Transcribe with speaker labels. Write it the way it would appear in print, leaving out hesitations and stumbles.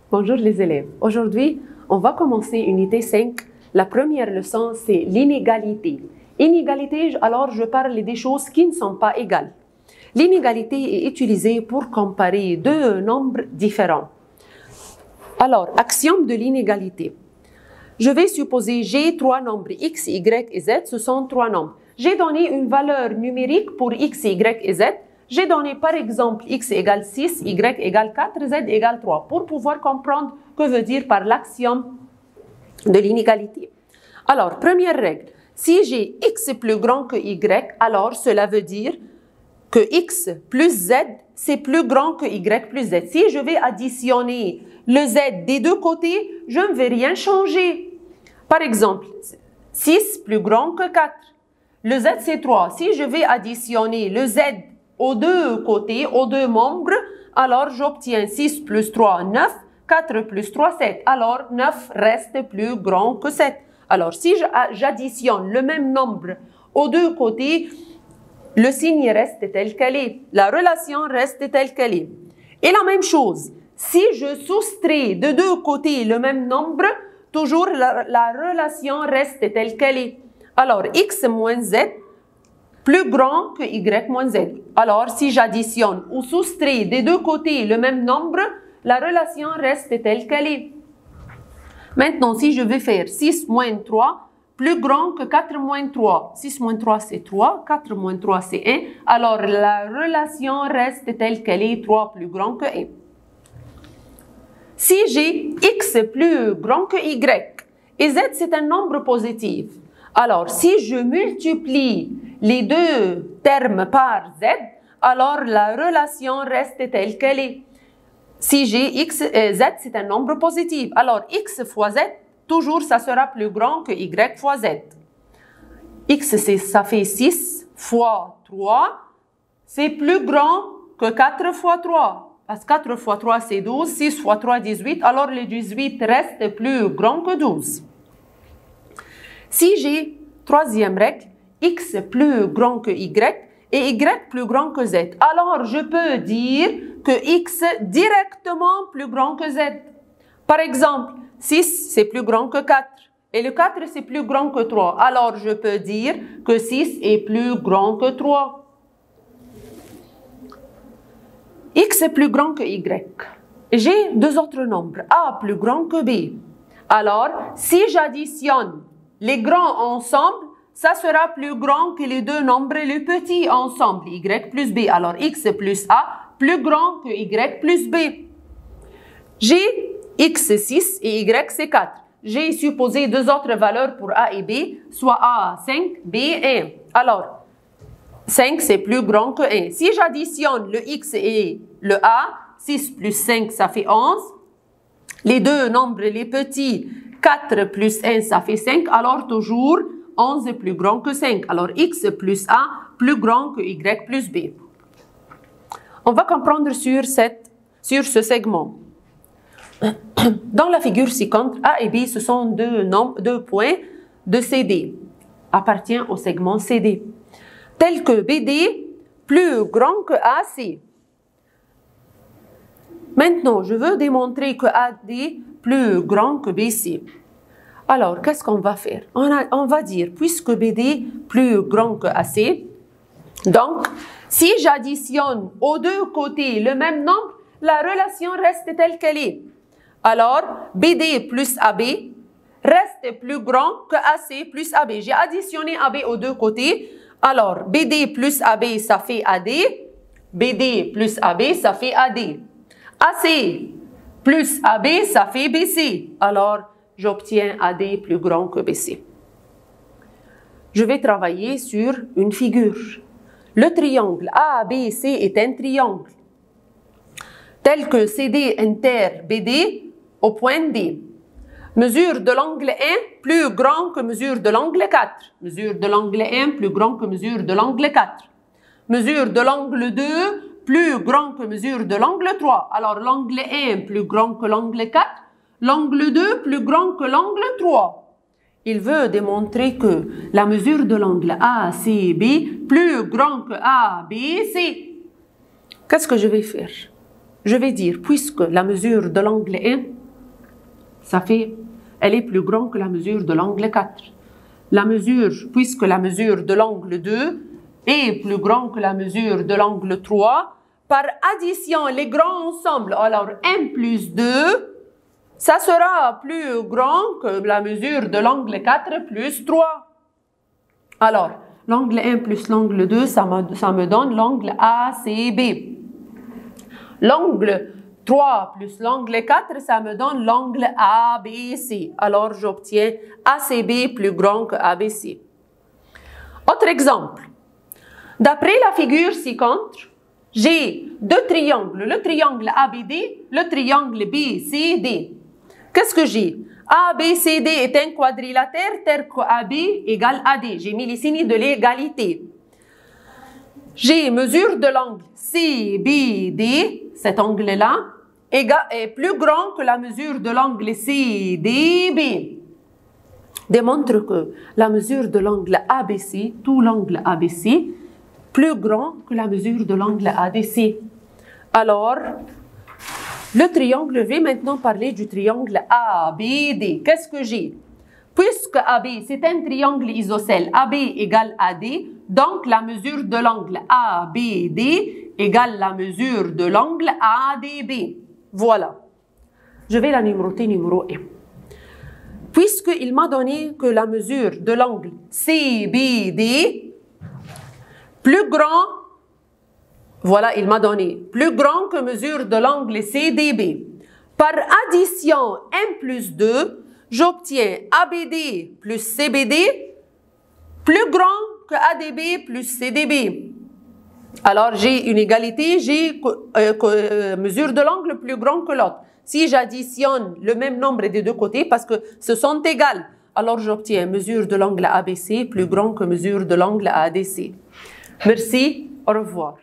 Speaker 1: Bonjour les élèves. Aujourd'hui, on va commencer unité 5. La première leçon, c'est l'inégalité. Inégalité, alors je parle des choses qui ne sont pas égales. L'inégalité est utilisée pour comparer deux nombres différents. Alors, axiome de l'inégalité. Je vais supposer j'ai trois nombres x, y et z, ce sont trois nombres. J'ai donné une valeur numérique pour x, y et z. J'ai donné par exemple x égale 6, y égale 4, z égale 3 pour pouvoir comprendre que veut dire par l'axiome de l'inégalité. Alors, première règle, si j'ai x plus grand que y, alors cela veut dire que x plus z, c'est plus grand que y plus z. Si je vais additionner le z des deux côtés, je ne vais rien changer. Par exemple, 6 plus grand que 4. Le z c'est 3. Si je vais additionner le z aux deux côtés, aux deux membres, alors j'obtiens 6 plus 3, 9, 4 plus 3, 7. Alors 9 reste plus grand que 7. Alors si j'additionne le même nombre aux deux côtés, le signe reste tel qu'elle est. La relation reste telle qu'elle est. Et la même chose, si je soustrais de deux côtés le même nombre, toujours la relation reste telle qu'elle est. Alors x moins z plus grand que y moins z. Alors, si j'additionne ou soustrais des deux côtés le même nombre, la relation reste telle qu'elle est. Maintenant, si je vais faire 6 moins 3, plus grand que 4 moins 3. 6 moins 3, c'est 3. 4 moins 3, c'est 1. Alors, la relation reste telle qu'elle est, 3 plus grand que 1. Si j'ai x plus grand que y, et z, c'est un nombre positif. Alors, si je multiplie les deux termes par z, alors la relation reste telle qu'elle est. Si j'ai x, z, c'est un nombre positif. Alors, x fois z, toujours, ça sera plus grand que y fois z. X, ça fait 6 fois 3, c'est plus grand que 4 fois 3. Parce que 4 fois 3, c'est 12, 6 fois 3, 18. Alors, le 18 reste plus grand que 12. Si j'ai, troisième règle, x plus grand que y et y plus grand que z, alors je peux dire que x directement plus grand que z. Par exemple, 6 c'est plus grand que 4 et le 4 c'est plus grand que 3. Alors je peux dire que 6 est plus grand que 3. X est plus grand que y. J'ai deux autres nombres, a plus grand que b. Alors, si j'additionne les grands ensemble, ça sera plus grand que les deux nombres les petits ensemble, y plus b. Alors, x plus a plus grand que y plus b. J'ai x 6 et y c'est 4. J'ai supposé deux autres valeurs pour a et b, soit a 5, b 1. Alors, 5 c'est plus grand que 1. Si j'additionne le x et le a, 6 plus 5 ça fait 11. Les deux nombres les petits, 4 plus 1 ça fait 5. Alors toujours 11 est plus grand que 5. Alors x plus a plus grand que y plus b. On va comprendre sur ce segment. Dans la figure ci-contre, a et b, ce sont deux points de CD, appartient au segment CD. Tel que BD plus grand que AC. Maintenant, je veux démontrer que AD plus grand que BC. Alors, qu'est-ce qu'on va faire? On va dire, puisque BD plus grand que AC, donc, si j'additionne aux deux côtés le même nombre, la relation reste telle qu'elle est. Alors, BD plus AB reste plus grand que AC plus AB. J'ai additionné AB aux deux côtés. Alors, BD plus AB, ça fait AD. BD plus AB, ça fait AD. AC plus AB, ça fait BC. Alors, j'obtiens AD plus grand que BC. Je vais travailler sur une figure. Le triangle ABC est un triangle tel que CD inter BD au point D. Mesure de l'angle 1 plus grand que mesure de l'angle 4. Mesure de l'angle 1 plus grand que mesure de l'angle 4. Mesure de l'angle 2 plus grand que mesure de l'angle 3. Alors l'angle 1 plus grand que l'angle 4. L'angle 2 plus grand que l'angle 3. Il veut démontrer que la mesure de l'angle ACB plus grand que ABC. Qu'est-ce que je vais faire? Je vais dire, puisque la mesure de l'angle 1 ça fait, elle est plus grande que la mesure de l'angle 4. La mesure, puisque la mesure de l'angle 2 est plus grande que la mesure de l'angle 3, par addition, les grands ensembles, alors m plus 2, ça sera plus grand que la mesure de l'angle 4 plus 3. Alors, l'angle 1 plus l'angle 2, ça me donne l'angle ACB. L'angle 3 plus l'angle 4, ça me donne l'angle ABC. Alors, j'obtiens ACB plus grand que ABC. Autre exemple. D'après la figure ci-contre, j'ai deux triangles, le triangle ABD, le triangle BCD. Qu'est-ce que j'ai? ABCD est un quadrilatère tel que AB égale AD. J'ai mis les signes de l'égalité. J'ai mesure de l'angle CBD, cet angle-là, est plus grand que la mesure de l'angle CDB. Démontre que la mesure de l'angle ABC, tout l'angle ABC, plus grand que la mesure de l'angle ADC. Alors, le triangle, je vais maintenant parler du triangle ABD. Qu'est-ce que j'ai? Puisque AB, c'est un triangle isocèle, AB égale AD, donc la mesure de l'angle ABD égale la mesure de l'angle ADB. Voilà. Je vais la numéauter numéro 1. Puisqu'il m'a donné que la mesure de l'angle CBD plus grand, voilà, il m'a donné plus grand que mesure de l'angle CDB. Par addition m plus 2, j'obtiens ABD plus CBD plus grand que ADB plus CDB. Alors, j'ai une égalité, j'ai mesure de l'angle plus grand que l'autre. Si j'additionne le même nombre des deux côtés, parce que ce sont égales, alors j'obtiens mesure de l'angle ABC plus grand que mesure de l'angle ADC. Merci, au revoir.